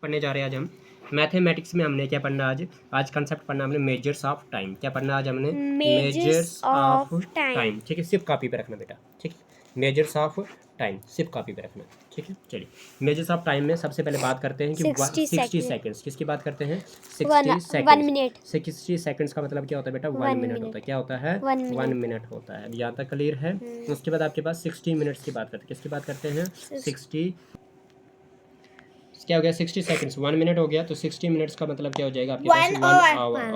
पढ़ने जा रहे हैं आज हम। मैथमेटिक्स में हमने क्या पढ़ना आज? आज कंसेप्ट पढ़ना हमने मेजर्स ऑफ टाइम। क्या पढ़ना आज हमने? Measures of time. ठीक है, सिर्फ कॉपी पे रखना बेटा। ठीक है, मेजर्स ऑफ टाइम सिर्फ कॉपी पे रखना। ठीक है, चलिए मेजर्स ऑफ टाइम में सबसे पहले बात करते हैं कि 60 सेकंड्स। किसकी बात करते हैं? 60 सेकंड्स। 60 सेकंड्स का मतलब क्या होता है बेटा? 1 मिनट होता है। क्या होता है? 1 मिनट होता है। यहाँ तक क्लियर है? उसके बाद आपके पास 60 मिनट्स की बात करते हैं। किसकी बात करते हैं? 60 क्या हो गया? 60 सेकंड्स 1 मिनट हो गया, तो 60 मिनट्स का मतलब क्या हो जाएगा आपके पास? 1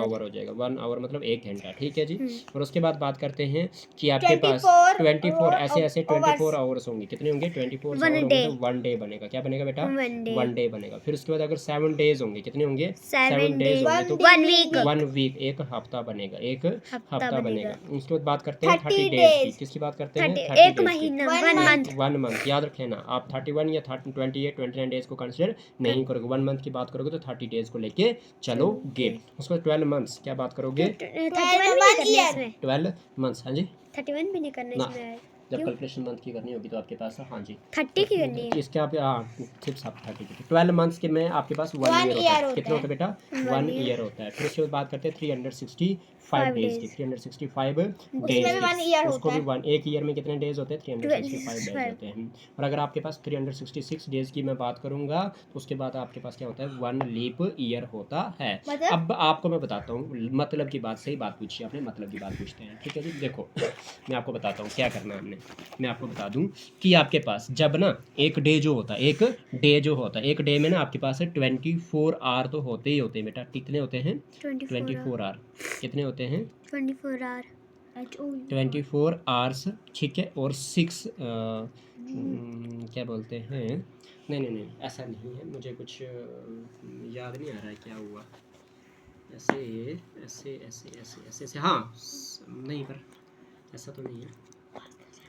आवर हो जाएगा। 1 आवर मतलब 1 घंटा। ठीक है जी। और उसके बाद बात करते हैं कि आपके पास 24 ऐसे 24 आवर्स होंगे। कितने होंगे? 24 आवर होंगे तो 1 डे बनेगा। क्या बनेगा बेटा? 1 डे बनेगा। फिर उसके बाद अगर 7 डेज होंगे, कितने होंगे? 7 डेज होंगे तो 1 वीक, एक हफ्ता बनेगा। एक हफ्ता बनेगा। उसके बाद बात करते हैं 30 डेज की। किसकी बात करते हैं? 30 डेज की। 1 मंथ। याद रखें ना, आप 31 या 28 29 डेज को कंसिडर नहीं करोगे। 1 मंथ की बात करोगे तो 30 डेज को लेके चलोगे। उसके बाद 12 मंथ्स क्या बात करोगे? 12 मंथ्स। हाँ जी, 31 भी नहीं करना इसमें। जब कैलकुलेशन मंथ की करनी होगी तो आपके पास हाँ जी 30 की करनी है। इसके आप सिर्फ सब 30 की। 12 मंथ्स के में आपके पास 1 ईयर होता है। कितना होता है बेटा? 1 ईयर होता है। फिर उसके बाद बात करते हैं 365 डेज की। 365 डेज, उसको भी 1 एक ईयर में कितने डेज होते हैं? 365 डेज होते हैं। और अगर आपके पास 366 डेज की मैं बात करूंगा तो उसके बाद आपके पास क्या होता है? 1 लीप ईयर होता है। अब आपको मैं बताता हूँ मतलब की बात। सही बात पूछी आपने, मतलब की बात पूछते हैं। ठीक है जी, देखो मैं आपको बताता हूँ क्या करना है हमने। मैं आपको बता दूं कि आपके पास जब ना एक डे जो होता है, एक डे में ना आपके पास है 24 आवर तो होते ही होते हैं बेटा। कितने होते हैं? 24 आवर। कितने होते हैं? 24 आवर 24 आवर्स। ठीक है, और 6 क्या बोलते हैं? नहीं ऐसा नहीं है, मुझे कुछ याद नहीं आ रहा है क्या हुआ। ऐसे ऐसे ऐसे ऐसे ऐसे ऐसे हाँ नहीं, पर ऐसा तो नहीं है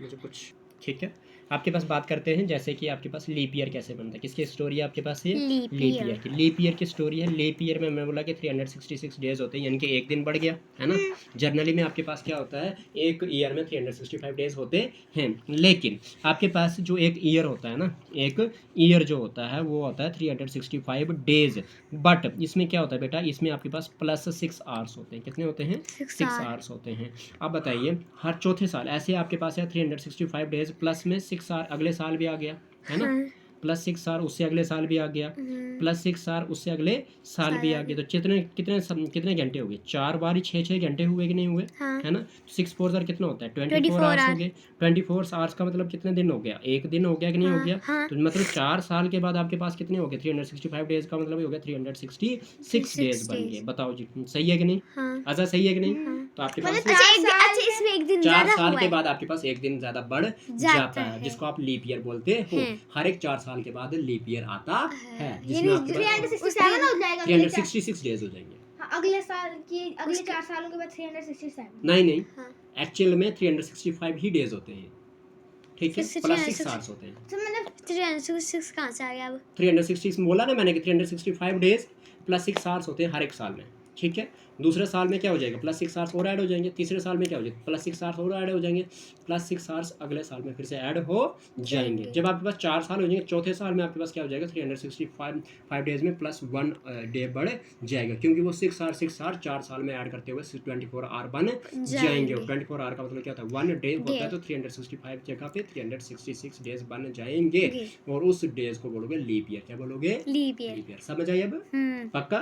मुझे कुछ। ठीक है, आपके पास बात करते हैं जैसे कि आपके पास लीप ईयर कैसे बनता है। किसकी स्टोरी है आपके पास? ये लीप ईयर की। लीप ईयर की स्टोरी है। लीप ईयर में मैं बोला कि 366 डेज होते हैं, यानी कि एक दिन बढ़ गया है ना। जर्नली में आपके पास क्या होता है? एक ईयर में 365 डेज होते हैं, लेकिन आपके पास जो एक ईयर होता है ना, एक ईयर जो होता है वो होता है 365 डेज। बट इसमें क्या होता है बेटा? इसमें आपके पास प्लस 6 आवर्स होते हैं। कितने होते हैं? 6 आवर्स होते हैं। अब बताइए, हर चौथे साल ऐसे आपके पास है 365 डेज प्लस में 6 आवर अगले साल भी आ गया है ना। प्लस 6 आवर उससे अगले साल भी आ गया, प्लस 6 आवर उससे अगले साल भी आ गया। तो कितने घंटे हो गए? 4 बार ही 6 घंटे हुए कि नहीं हुए? है ना। 6 4 आवर कितना होता है? 24 आवर्स हो गए। 24 आवर्स का मतलब कितने दिन हो गया? एक दिन हो गया कि नहीं हो गया? तो मतलब 4 साल के बाद आपके पास कितने हो गए? 365 डेज का मतलब हो गया 366 डेज बन गए। बताओ जी, सही है कि नहीं? अच्छा सही है कि नहीं? तो आपके पास इसमें एक दिन 4 साल के बाद आपके पास एक दिन ज्यादा बढ़ जाता है, जिसको आप लीप ईयर बोलते हो। हर एक 4 साल के बाद लीप ईयर आता है, जिसमें आपके पास 366 डेज हो जाएंगे। अगले साल की अगले 4 सालों के बाद 367। नहीं एक्चुअल में 365 ही डेज होते हैं। ठीक है, प्लस 6 आवर्स होते हैं। तो मतलब 366 कहाँ से आ गया? अब 366 बोला ना मैंने कि 365 डेज प्लस 6 आवर्स होते हैं हर एक साल में। ठीक है, दूसरे साल में क्या हो जाएगा? प्लस 6 आवर्स और ऐड हो जाएंगे। तीसरे साल में क्या हो जाएगा? प्लस 6 आवर्स और ऐड हो जाएंगे। प्लस 6 आवर्स अगले साल में फिर से ऐड हो जाएंगे। जब आपके पास 4 साल हो जाएंगे, चौथे साल में आपके पास क्या हो जाएगा? 365 डेज में प्लस 1 डे बढ़ जाएगा, क्योंकि वो 6 आवर 4 साल में ऐड करते हुए 24 आवर बन जाएंगे। 24 आवर का मतलब क्या होता है? 1 डे होता है, तो 365 जगह पे 366 डेज बन जाएंगे। और उस डेज को बोलोगे लीप ईयर। क्या बोलोगे? Leap year. समझ आई अब? पक्का?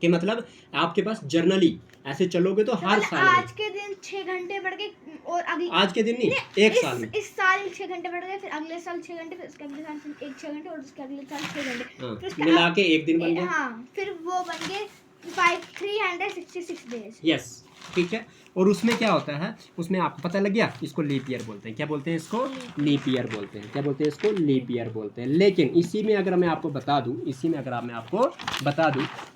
कि मतलब आपके पास जर्नली ऐसे चलोगे तो हर साल आज के दिन 6 घंटे बढ़ गए, और अगले आज के दिन नहीं, एक साल में इस साल 6 घंटे बढ़ गए, फिर अगले साल 6 घंटे, फिर उसके अगले साल 6 घंटे, और उसके अगले साल 6 घंटे, फिर मिला के एक दिन बन गया। हाँ, फिर वो बन गए 366 डेज। यस, ठीक है। और उसमें क्या होता है? उसमें आपको पता लग गया, इसको लीप ईयर बोलते हैं। क्या बोलते हैं इसको? लीप ईयर बोलते हैं। क्या बोलते हैं इसको? लीप ईयर बोलते हैं। लेकिन इसी में अगर मैं आपको बता दूं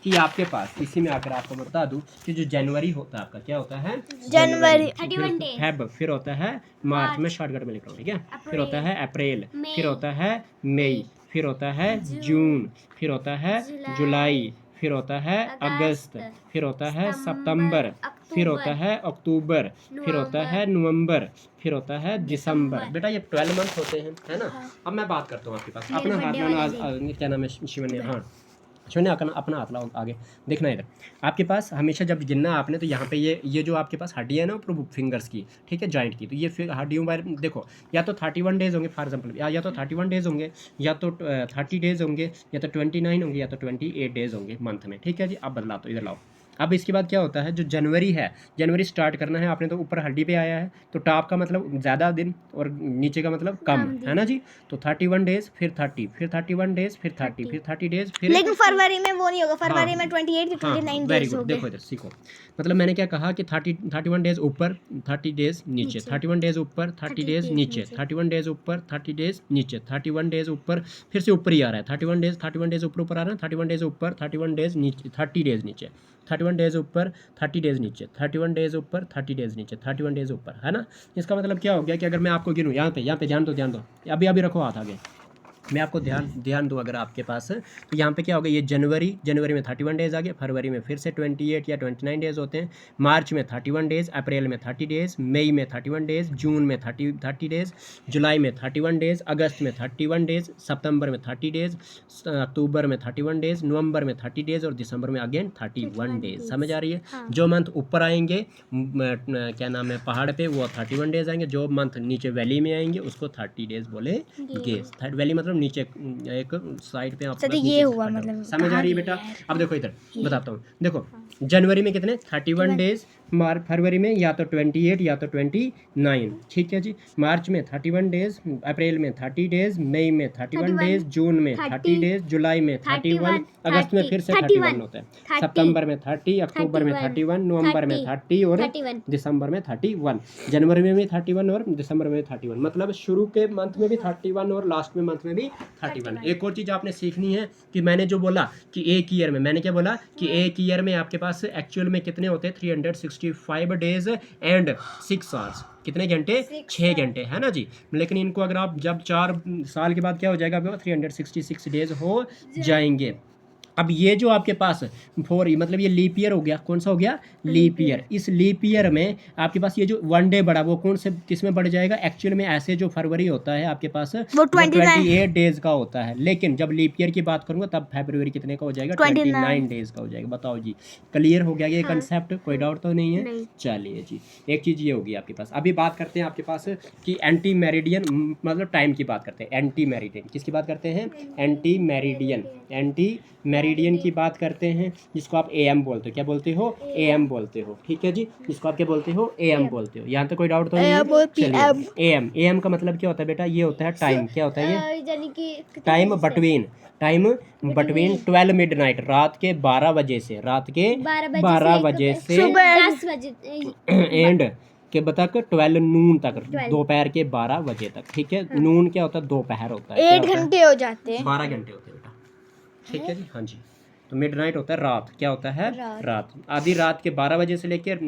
कि आपके पास इसी में अगर आपको बता दूं कि जो जनवरी होता है आपका, क्या होता है? जनवरी 31 डेज। फेब, फिर होता है मार्च, में शॉर्टकट में लिख रहा हूँ, ठीक है। फिर होता है अप्रैल, फिर होता है मई, फिर होता है जून, फिर होता है जुलाई, फिर होता है अगस्त, फिर होता है सितंबर, फिर होता है अक्टूबर, फिर होता है नवंबर, फिर होता है दिसंबर। बेटा ये 12 मंथ होते हैं, है ना। अब मैं बात करता हूँ आपके पास अपना हाथ लाना, क्या नाम है शिवन्य, हाँ शिवन्य अपना हाथ लाओ आगे, देखना इधर। आपके पास हमेशा जब गिनना आपने तो यहाँ पे ये जो आपके पास हड्डी है ना ऊपर फिंगर्स की, ठीक है, जॉइंट की, तो ये फिर हड्डियों पर देखो या तो 31 डेज होंगे फॉर एग्जाम्पल, या तो 31 डेज होंगे, या तो 30 डेज होंगे, या तो 29 होंगे, या तो 28 डेज होंगे मंथ में, ठीक है जी। अब बदलाओ तो इधर लाओ। अब इसके बाद क्या होता है, जो जनवरी है, जनवरी स्टार्ट करना है आपने तो ऊपर हड्डी पे आया है, तो टॉप का मतलब ज़्यादा दिन और नीचे का मतलब कम, है ना जी। तो 31 डेज, फिर 30, फिर 31 डेज, फिर 30, फिर 30 डेज, फिर लेकिन फरवरी में वो नहीं होगा, फरवरी में 28 की 29 वेरी डेज गुड। होंगे। देखो इधर सीखो, मतलब मैंने क्या कहा कि 31 डेज ऊपर, 30 डेज नीचे, 31 डेज ऊपर, 30 डेज नीचे, 31 डेज ऊपर, 30 डेज नीचे, 31 डेज ऊपर, फिर से ऊपर ही आ रहा है 31 डेज ऊपर आ रहा है, 31 डेज ऊपर, 31 डेज नीचे, 30 डेज नीचे, 31 डेज ऊपर, 30 डेज नीचे, 31 डेज ऊपर, 30 डेज नीचे, 31 डेज ऊपर, है ना। इसका मतलब क्या हो गया कि अगर मैं आपको गिनूँ यहाँ पे ध्यान दो, अभी रखो हाथ आगे, मैं आपको ध्यान दूँ अगर आपके पास, तो यहाँ पे क्या होगा, ये जनवरी में 31 डेज आ गए, फरवरी में फिर से 28 या 29 डेज होते हैं, मार्च में 31 डेज, अप्रैल में 30 डेज, मई में 31 डेज, जून में 30 डेज, जुलाई में 31 डेज, अगस्त में 31 डेज, सितंबर में 30 डेज, अक्टूबर में 31 डेज, नवंबर में 30 डेज और दिसंबर में अगेन 31 डेज। समझ आ रही है। जो मंथ ऊपर आएंगे क्या नाम है पहाड़ पे, वो 31 डेज आएंगे, जो मंथ नीचे वैली में आएंगे उसको 30 डेज बोलेंगे। वैली मतलब नीचे एक साइड पे आपके पास ये हुआ मतलब समझ आ रही है बेटा। अब देखो इधर बताता हूँ, देखो जनवरी में कितने 31 डेज, फरवरी में या तो 28 या तो 29, ठीक है जी। मार्च में 31 डेज, अप्रैल में 30 डेज, मई में 31 डेज, जून में 30 डेज, जुलाई में 31, अगस्त में फिर से 31 होता है, सितंबर में 30, अक्टूबर में 31, नवंबर में 30 और दिसंबर में 31। जनवरी में भी 31 और दिसंबर में 31, मतलब शुरू के मंथ में भी 31 और लास्ट में मंथ में भी 31। एक और चीज़ आपने सीखनी है कि मैंने जो बोला कि एक ईयर में, मैंने क्या बोला कि एक ईयर में आपके पास एक्चुअल में कितने होते हैं 365 डेज एंड 6 आवर्स, कितने घंटे 6 घंटे, है ना जी। लेकिन इनको अगर आप जब 4 साल के बाद क्या हो जाएगा, आपके पास 366 डेज हो जाएंगे। अब ये जो आपके पास 4 मतलब ये लीप ईयर हो गया, कौन सा हो गया लीप ईयर। इस लीप ईयर में आपके पास ये जो 1 डे बढ़ा वो कौन से किस में बढ़ जाएगा, एक्चुअल में ऐसे जो फरवरी होता है आपके पास वो 28 डेज का होता है, लेकिन जब लीप ईयर की बात करूंगा तब फरवरी कितने का हो जाएगा 29 डेज का हो जाएगा। बताओ जी, क्लियर हो गया ये कंसेप्ट, कोई डाउट तो नहीं है। चलिए जी, एक चीज़ ये होगी आपके पास। अभी बात करते हैं आपके पास कि एंटी मेरिडियन मतलब टाइम की बात करते हैं। एंटी मेरिडियन किसकी बात करते हैं, एंटी मेरिडियन की बात करते हैं, जिसको आप AM बोलते हो। क्या बोलते हो, AM बोलते हो, ठीक है जी। जिसको आप क्या बोलते हो, AM बोलते हो। यहाँ तक कोई डाउट तो नहीं है। चलिए, AM का मतलब क्या होता है बेटा, ये होता है टाइम। क्या होता है ये टाइम बिटवीन 12 मिडनाइट, रात के 12 बजे से, रात के 12 बजे से 10 बजे एंड के तक 12 नून तक, दोपहर के 12 बजे तक, ठीक है। नून क्या होता है, दोपहर होता है, 8 घंटे हो जाते हैं, 12 घंटे होते हैं बेटा, ठीक है जी। हाँ जी, तो मिडनाइट होता है रात, क्या होता है रात। आधी रात के 12 बजे से लेकर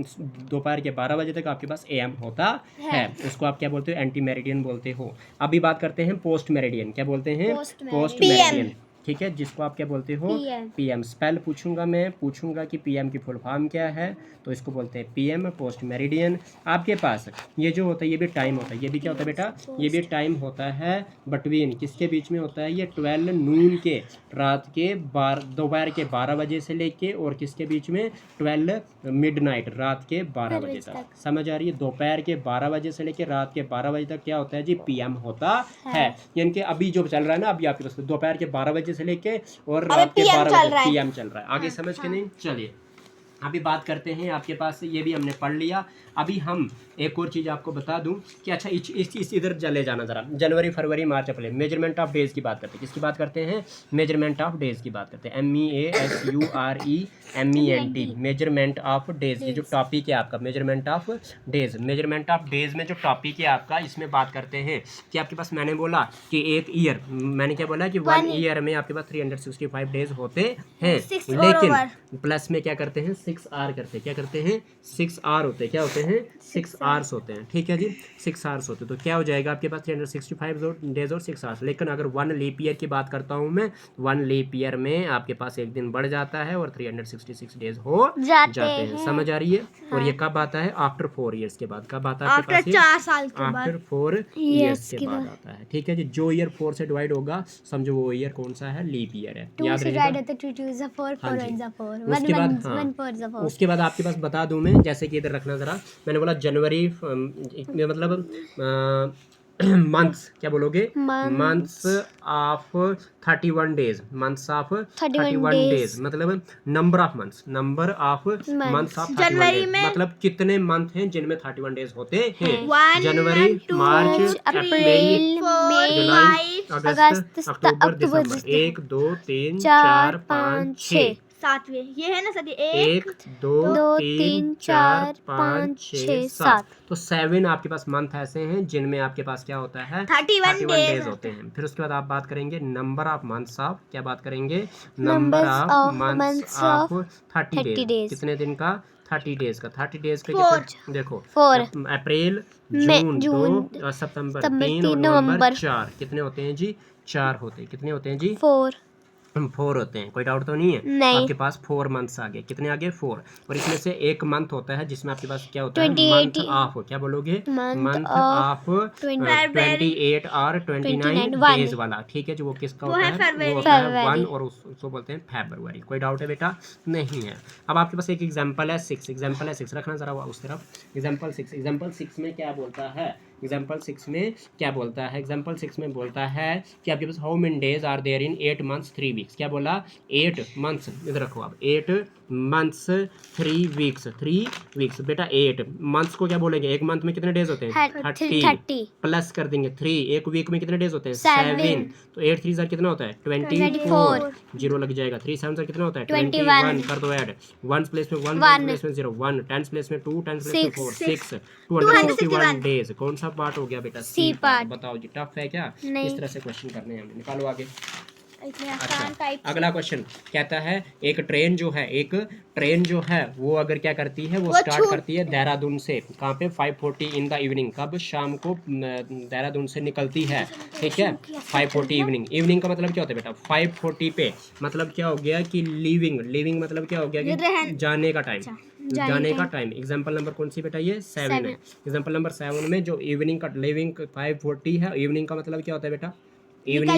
दोपहर के 12 बजे तक आपके पास AM होता है। उसको आप क्या बोलते हो, एंटी मेरिडियन बोलते हो। अभी बात करते हैं पोस्ट मेरिडियन। क्या बोलते हैं, पोस्ट मेरिडियन, ठीक है। जिसको आप क्या बोलते हो, PM। स्पेल पूछूंगा कि PM की फुल फॉर्म क्या है, तो इसको बोलते हैं PM, पोस्ट मेरिडियन। आपके पास ये जो होता है ये भी टाइम होता है, ये भी क्या होता है बेटा, ये भी टाइम होता है बिटवीन, किसके बीच में होता है ये 12 नून के, रात के दोपहर के 12 बजे से लेके, और किसके बीच में 12 मिडनाइट, रात के 12 बजे तक। समझ आ रही है, दोपहर के 12 बजे से लेके रात के 12 बजे तक क्या होता है जी, PM होता है। यानी कि अभी जो चल रहा है ना, अभी आपके पास दोपहर के 12 बजे से लेके और रात के 12 बजे PM चल रहा है। आगे समझ के नहीं। चलिए अभी बात करते हैं आपके पास, ये भी हमने पढ़ लिया। अभी हम एक और चीज़ आपको बता दूं कि अच्छा इस इधर चले जाना ज़रा, जनवरी फरवरी मार्च अप्रैल, मेजरमेंट ऑफ डेज़ की बात करते हैं। किसकी बात करते हैं, मेजरमेंट ऑफ डेज़ की बात करते हैं। MEASUREMENT, measurement of days. ये जो टॉपिक है आपका measurement of days, measurement of days में जो टॉपिक है आपका, इसमें बात करते हैं कि आपके पास, मैंने बोला कि एक ईयर, मैंने क्या बोला कि 1 ईयर में आपके पास 365 डेज होते हैं, लेकिन प्लस में क्या करते हैं 6 आर करते हैं, क्या करते हैं 6 आर होते हैं, क्या होते हैं 6 आवर्स होते हैं, ठीक है जी 6 आवर्स होते हैं। तो क्या हो जाएगा आपके पास 365 डेज और 6 आवर्स। लेकिन अगर 1 लीप ईयर की बात करता हूँ मैं, 1 लीप ईयर में आपके पास एक दिन बढ़ जाता है और 366 डेज हो जाते हैं। समझ आ रही है? और ये कब आता है? आफ्टर 4 ईयर्स के बाद। कब आता है आपके पास? 4 साल के बाद। आफ्टर 4 ईयर्स के बाद आता है, ठीक है जी। जो ईयर 4 से डिवाइड होगा समझो वो ईयर कौन सा है? लीप ईयर है, याद रहेगा। उसके बाद उसके बाद आपके पास बता दूं मैं, जैसे कि इधर रखना ज़रा, मैंने बोला जनवरी मतलब मंथ्स, क्या बोलोगे? Months of 31 days, months of 31 days मतलब number of months, number of months of 31 days मतलब कितने मंथ हैं जिनमें 31 डेज होते हैं। जनवरी, मार्च, अप्रैल, जुलाई, अगस्त, अक्टूबर, दिसंबर। 1 2 3 4 5 6 7वें ये है ना सर, 1 2 3 4 5 6 7। तो 7 आपके पास मंथ ऐसे हैं जिनमें आपके पास क्या होता है? 31 डेज होते हैं। फिर उसके बाद आप बात करेंगे नंबर ऑफ मंथ्स ऑफ, क्या बात करेंगे? Number of months of 30 days. कितने दिन का? 30 डेज का। 30 डेज पे कितने? देखो अप्रैल, जून 2 और सितंबर 3 और नवंबर 4। कितने होते हैं जी? 4 होते हैं। कितने होते हैं जी? 4 होते हैं। कोई डाउट तो नहीं है? नहीं। आपके पास 4 मंथ्स आ गए। कितने आ गए? 4। और इसमें से एक मंथ होता है जिसमें आपके पास क्या होता है? मंथ ऑफ, क्या बोलोगे? मंथ ऑफ 28 और 29 डेज वाला, ठीक है जो वो किसका होता है? वो होता है 1 और उसको बोलते हैं फरवरी। कोई डाउट है बेटा? नहीं है। अब आपके पास एक एग्जांपल है 6। एग्जांपल है 6, रखना जरा उस तरफ। एग्जांपल 6 में क्या बोलता है? एग्जाम्पल 6 में क्या बोलता है? एग्जाम्पल 6 में बोलता है कि आपके पास how many days are there in 8 months 3 weeks. क्या बोला? 8 मंथ्स, इधर रखो आप, 8 मंथ्स 3 वीक्स। 3 वीक्स बेटा 8 मंथ्स को क्या बोलेंगे? एक मंथ में कितने डेज होते हैं? 30 प्लस कर देंगे 3। एक वीक में कितने डेज होते हैं? 7। तो 8 3 जार कितना होता है? 24। जीरो लग जाएगा। 3 7 जार कितना होता है? 21। कर दो ऐड, 1 प्लेस में 1, 1 प्लेस में 0, 1, 10 प्लेस में 2, 10 प्लेस में 4, 6, 261 डेज। कौन सा पार्ट हो गया बेटा? C part. बताओ जी, टफ है क्या? इस तरह से क्वेश्चन करने हैं हमें। निकालो आगे। अच्छा, अगला क्वेश्चन कहता है एक ट्रेन जो है वो अगर क्या करती है? वो स्टार्ट करती है देहरादून से। कहाँ पे? 5:40 इन द इवनिंग। कब? शाम को देहरादून से निकलती है, ठीक है 5:40 इवनिंग का मतलब क्या होता है बेटा? 5:40 पे मतलब क्या हो गया कि लीविंग मतलब क्या हो गया कि जाने का टाइम, जाने का टाइम। एग्जाम्पल नंबर कौन सी बेटा? ये 7 है। एग्जाम्पल नंबर 7 में जो इवनिंग का लिविंग 5:40 है, इवनिंग का मतलब क्या होता है बेटा? इवनिंग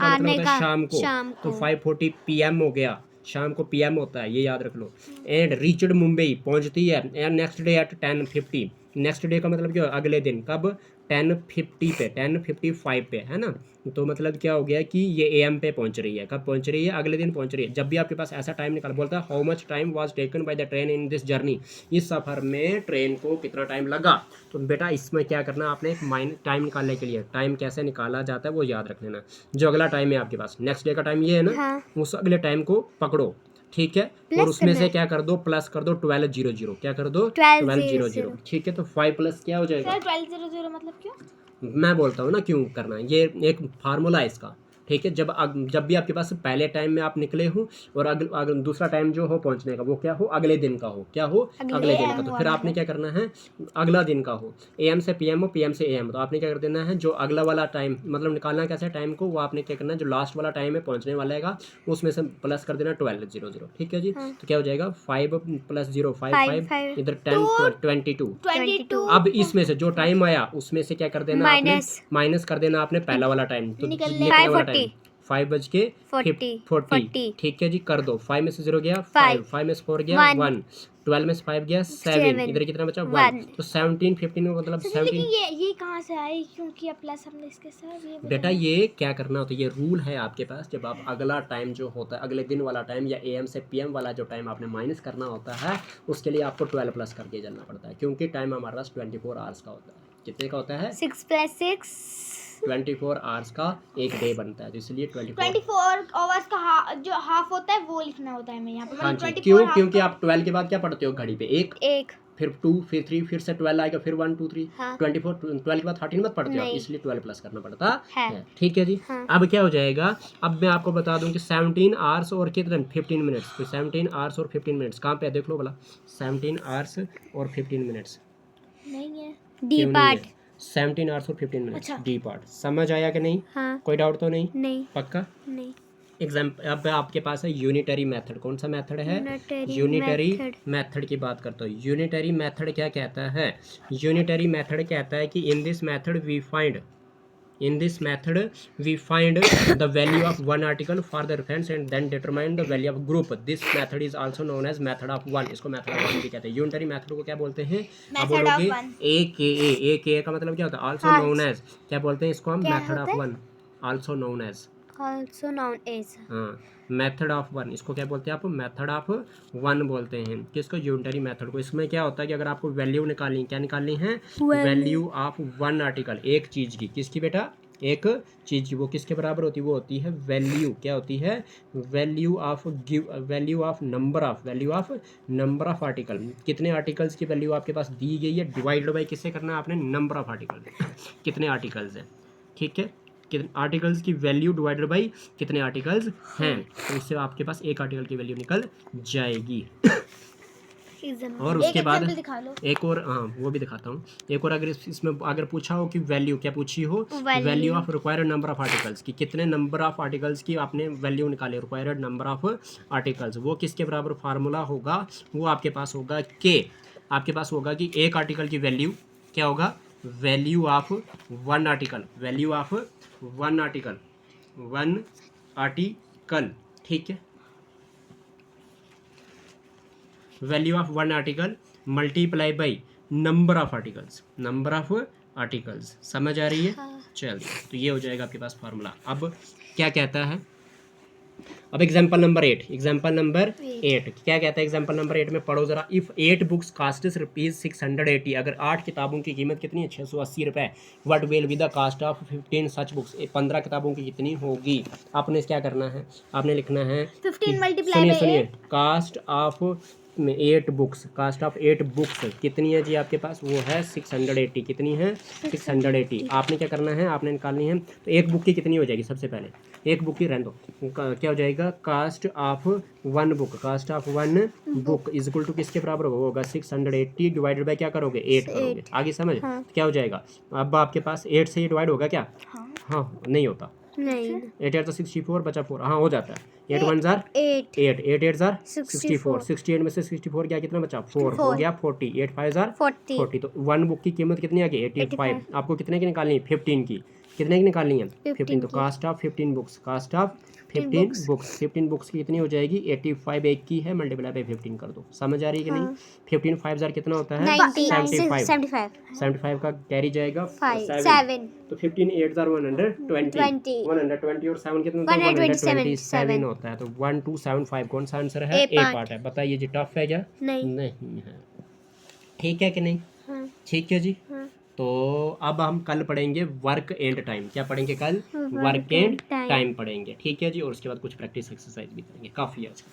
का मतलब होता है शाम को। तो 5:40 PM हो गया, शाम को PM होता है, ये याद रख लो। एंड रीचड मुंबई, पहुंचती है। And next day at 10:50। Next day का मतलब क्या? अगले दिन। कब? 10:50 पे, 10:55 पे, है ना। तो मतलब क्या हो गया कि ये AM पे पहुंच रही है। कब पहुंच रही है? अगले दिन पहुंच रही है। जब भी आपके पास ऐसा टाइम निकाल, बोलता है how much time was taken by the train in this journey. इस सफ़र में ट्रेन को कितना टाइम लगा। तो बेटा इसमें क्या करना आपने? एक टाइम निकालने के लिए टाइम कैसे निकाला जाता है वो याद रख लेना। जो अगला टाइम है आपके पास, नेक्स्ट डे का टाइम ये है ना, उस अगले टाइम को पकड़ो, ठीक है। और उसमें से क्या कर दो? प्लस कर दो 12:00। क्या कर दो? 12:00, ठीक है। तो 5 प्लस क्या हो जाएगा? 12:00 मतलब क्यों? मैं बोलता हूँ ना क्यों करना है। ये एक फार्मूला है इसका, ठीक है। जब भी आपके पास पहले टाइम में आप निकले हो और दूसरा टाइम जो हो पहुंचने का वो क्या हो? अगले दिन का हो। क्या हो? अगले दिन का। तो फिर आपने क्या करना है? अगला दिन का हो, AM से PM हो, PM से AM। तो आपने क्या कर देना है? जो अगला वाला टाइम मतलब निकालना कैसे टाइम को, वो आपने क्या करना है? जो लास्ट वाला टाइम है पहुंचने वाला है उसमें से प्लस कर देना 12:00, ठीक है जी। तो क्या हो जाएगा? 5 + 0 5, इधर 10 22। अब इसमें से जो टाइम आया उसमें से क्या कर देना आपने? माइनस कर देना आपने पहला वाला टाइम। तो निकलने वाला टाइम 5:40, ठीक है जी। कर दो, 5 में से 0 गया 5 में से 4 गया 1, 12 में से 5 गया 7, इधर कितना बचा? 1। तो 17 15 मतलब 17। ये कहाँ से आई? क्योंकि अब प्लस हमने इसके साथ ये बेटा ये क्या करना होता है? ये रूल है आपके पास। जब आप अगला टाइम जो होता है, अगले दिन वाला टाइम या AM से PM वाला जो टाइम आपने माइनस करना होता है, उसके लिए आपको 12 प्लस करके चलना पड़ता है, क्योंकि टाइम हमारे पास 24 आवर्स का होता है। कितने का होता है? 6 + 6 24 आवर्स का एक डे बनता है, तो इसलिए 24 आवर्स का जो हाफ होता है वो लिखना होता है मैं यहाँ पे। हाँ जी, क्यों? क्योंकि आप 12 के बाद क्या पढ़ते हो घड़ी पे? एक फिर 2 फिर 3 फिर से 12 आएगा, फिर 1 2 3 हाँ। 24 12 के बाद 13 मत पढ़ते हो आप, नहीं। इसलिए 12 प्लस करना पड़ता है। है। ठीक है जी। हाँ। अब क्या हो जाएगा, अब मैं आपको बता दूं कि 17 आवर्स और कितने 15 मिनट्स, तो 17 आवर्स और 15 मिनट्स कहाँ पे है देख लो भला, 17 आवर्स और 15 मिनट्स नहीं है। डी क्यों नहीं पार्ट। है? 17 आवर्स और 15 मिनट्स अच्छा। डी पार्ट, समझ आया कि नहीं? हाँ। कोई डाउट तो नहीं? नहीं। पक्का? नहीं। एग्जाम्पल अब आपके पास है यूनिटरी मेथड, कौन सा मेथड है? Unitary unitary method। मेथड की बात करता हूँ। यूनिटरी मेथड क्या कहता है? यूनिटरी मेथड कहता है कि in this method we find the value of one article for the reference and then determine the value of group. This method is also known as method of one. इसको method of one भी कहते हैं। Unitary method को क्या बोलते हैं? आप Method of बोलोगे one। AKA का मतलब क्या होता है? also known as, क्या बोलते हैं इसको हम? क्या मेथड होता ऑफ है? One, also known as। Also known as। हाँ, मेथड ऑफ वन, इसको क्या बोलते हैं आप? मेथड ऑफ वन बोलते हैं। किसको? यूनिटरी मेथड को। इसमें क्या होता है कि अगर आपको वैल्यू निकालनी, क्या निकालनी है? वैल्यू ऑफ वन आर्टिकल, एक चीज़ की। किसकी बेटा? एक चीज़ की। वो किसके बराबर होती है? वो होती है वैल्यू, क्या होती है? Value of value of number of article. कितने आर्टिकल्स की वैल्यू आपके पास दी गई है, डिवाइडेड बाई किससे करना है आपने? नंबर ऑफ आर्टिकल, कितने आर्टिकल्स हैं। ठीक है, कितने आर्टिकल्स की वैल्यू डिवाइडेड बाई कितने आर्टिकल्स हैं, तो इससे आपके पास एक आर्टिकल की वैल्यू निकल जाएगी। और उसके बाद example दिखा लो। एक और, हाँ वो भी दिखाता हूँ। एक और अगर इसमें अगर पूछा हो कि वैल्यू, क्या पूछी हो? Value of required number of articles की, कितने नंबर ऑफ आर्टिकल्स की आपने वैल्यू निकाली, रिक्वायर्ड नंबर ऑफ आर्टिकल्स, वो किसके बराबर फार्मूला होगा? वो आपके पास होगा आपके पास होगा कि एक आर्टिकल की वैल्यू क्या होगा? Value of one article, value of one article. ठीक है, value of one article multiply by number of articles. समझ आ रही है? हाँ। चलिए, तो ये हो जाएगा आपके पास फार्मूला। अब क्या कहता है? अब एग्जाम्पल नंबर 8 क्या कहता है? एग्जाम्पल नंबर 8 में पढ़ो जरा। इफ 8 बुक्स कास्ट्स ₹680, अगर 8 किताबों की कीमत कितनी है? 680 रुपये। What will be the cost of 15 such books? 15 किताबों की कितनी होगी? आपने क्या करना है? आपने लिखना है 15 मल्टीप्लाई सुनिए, कास्ट ऑफ 8 बुक्स कितनी है जी आपके पास? वो है 680। कितनी है? 680। आपने क्या करना है? आपने निकालनी है। तो एक बुक की कितनी हो जाएगी? सबसे पहले एक बुक की रहने दो, क्या हो जाएगा? Cost of one book is equal to किसके बराबर होगा? होगा 680 डिवाइडेड बाय क्या करोगे? 8 करोगे। आगे समझ? हाँ। क्या हो जाएगा? अब आपके पास 8 से ये डिवाइड होगा क्या? हाँ नहीं होता। नहीं। 8 8 तो 64 बचा 4, हाँ हो जाता है। 8 1 जार 8 8 8 8 जार 64 68 में से 64 क्या, कितना बचा? 4 हो गया 40। 8 5 जार 40। तो वन बुक की कीमत कितनी आ गई? 85। आपको कितने की निकालनी है? 15 की। कितने की निकालनी है? 15। तो कास्ट ऑफ 15 बुक्स, 15 बुक्स की कितनी हो जाएगी? 85। एक की है, मल्टीप्लाई बाई 15 कर दो। समझ आ रही है कि नहीं? 15 5 जार कितना होता है? 75 का कैरी जाएगा 7। तो 15 8 जार 120 और 7 कितना होता है? 127 होता है। तो 1275 कौन सा आंसर है? ए पार्ट है। बताइए जी, टफ है क्या? नहीं है। ठीक है कि नहीं? हाँ। ठीक है जी। हाँ। तो अब हम कल पढ़ेंगे वर्क एंड टाइम। क्या पढ़ेंगे कल? वर्क एंड टाइम पढ़ेंगे। ठीक है जी। और उसके बाद कुछ प्रैक्टिस एक्सरसाइज भी करेंगे। काफ़ी है आज का।